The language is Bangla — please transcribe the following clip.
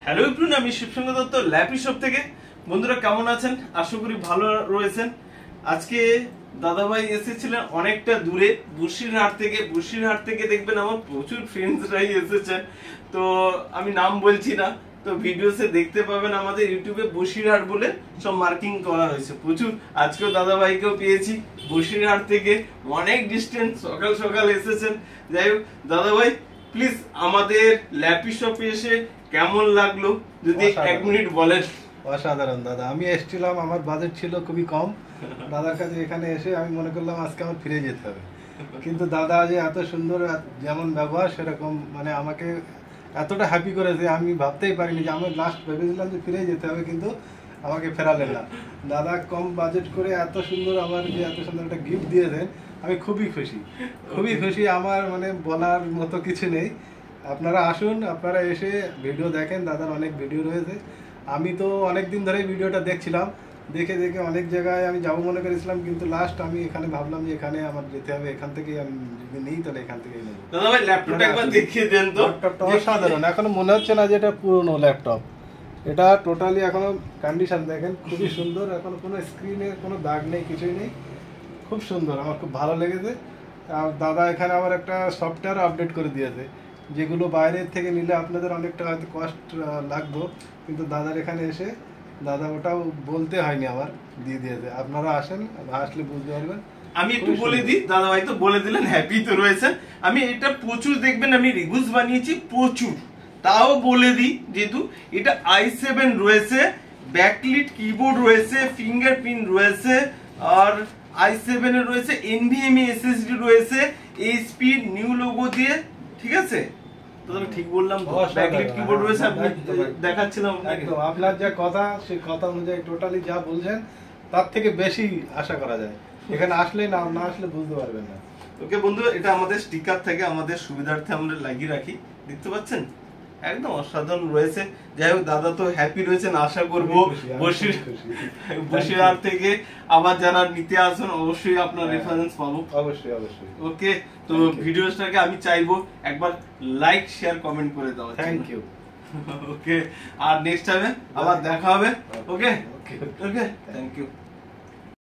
হ্যালো এভরিওয়ান, আমি শিবসঙ্গ দত্ত ল্যাপি শপ থেকে। বন্ধুরা কেমন আছেন? আশা করি ভালো রয়েছেন। আজকে দাদাভাই এসেছিলেন অনেকটা দূরে, বসিরহাট থেকে দেখবেন আমার প্রচুর ফ্রেন্ডসরাই এসেছেন। তো আমি নাম বলছি না, তো ভিডিওসে দেখতে পাবেন আমাদের ইউটিউবে বসিরহাট বলে সব মার্কিং করা হয়েছে প্রচুর। আজকেও দাদাভাইকেও পেয়েছি বসিরহাট থেকে, অনেক ডিস্টেন্স, সকাল সকাল এসেছেন। যাই হোক দাদাভাই, প্লিজ আমাদের ল্যাপি শপে এসে কেমন লাগলো যদি এক মিনিট বলেন। অসাধারণ দাদা, আমি এসেছিলাম, আমার বাজেট ছিল খুবই কম। দাদার কাছে এখানে এসে আমি মনে করলাম আজকে আমার ফিরে যেতে হবে, কিন্তু দাদা যে এত সুন্দর, যেমন ব্যবহার সেরকম, মানে আমাকে এতটা হ্যাপি করেছে আমি ভাবতেই পারিনি। যে আমি লাস্ট ভেবেছিলাম যে ফিরে যেতে হবে, কিন্তু আমাকে ফেরালেন না। দাদা কম বাজেট করে এত সুন্দর আমার যে এত সুন্দর একটা গিফট দিয়েছেন, আমি খুবই খুশি। আমার মানে বলার মতো কিছু নেই। আপনারা আসুন, আপনারা এসে ভিডিও দেখেন, দাদার অনেক ভিডিও রয়েছে। আমি তো অনেক দিন ধরে ভিডিওটা দেখছিলাম, দেখে অনেক জায়গায় আমি যাবো মনে করেছিলাম, কিন্তু লাস্ট আমি এখানে ভাবলাম যে এখানে আমার যেতে হবে, এখান থেকেই আমি যদি নেই তাহলে এখান থেকেই নেবো। দাদা ভাই ল্যাপটপটা একবার দেখিয়ে দেন তো। ল্যাপটপটা অসাধারণ, এখনো মনে হচ্ছে না যে এটা পুরনো ল্যাপটপ। এটা টোটালি এখনো কন্ডিশন দেখেন, খুবই সুন্দর। এখনো কোনো স্ক্রিনে কোনো দাগ নেই, কিছুই নেই, খুব সুন্দর, আমার খুব ভালো লেগেছে। আর দাদা এখানে আমার একটা সফটওয়্যার আপডেট করে দিয়েছে, যেগুলো বাইরের থেকে নিলে আপনাদের অনেকটা হয়তো কস্ট লাগতো, কিন্তু দাদার এখানে এসে দাদা ওটাও বলতে হয়নি, আবার দিয়ে দিয়েছে। আপনারা আসেন, আসলে বুঝতে পারবেন। আমি একটু বলে দিই, দাদা ভাই তো বলে দিলেন, হ্যাপি তো রয়েছেন। আমি এটা প্রচুর দেখবেন, আমি রিভিউজ বানিয়েছি প্রচুর, তাও বলে দিই, যেহেতু এটা i7 রয়েছে, ব্যাকলিট কিবোর্ড রয়েছে, ফিঙ্গারপ্রিন্ট রয়েছে, আর i7 এর রয়েছে NVMe SSD রয়েছে, HP নিউ লোগো দিয়ে, ঠিক আছে? তো আমি ঠিক বললাম তো? ব্যাকলিট কিবোর্ড রয়েছে, আমি দেখাচ্ছিলাম একদম আপনার যা কথা, সেই কথা অনুযায়ী টোটালি যা বলছেন তার থেকে বেশি আশা করা যায়। এখানে আসলে না আসলে বুঝতে পারবেন না। ওকে বন্ধু, এটা আমাদের স্টিকার থেকে আমাদের সুবিধার্থে আমরা লাগিয়ে রাখি, দেখতে পাচ্ছেন, একদম অসাধারণ রয়েছে। যাই হোক, দাদা তো হ্যাপি রয়েছেন, আশা করবো বসিরহাট থেকে আবার যারা নিতে আসবেন অবশ্যই আপনার রেফারেন্স পাবো। অবশ্যই। ওকে, তো ভিডিওটাকে আমি চাইবো একবার লাইক শেয়ার কমেন্ট করে দাও। Thank you. ওকে, আর নেক্সট টাইমে আবার দেখা হবে। Okay, thank you.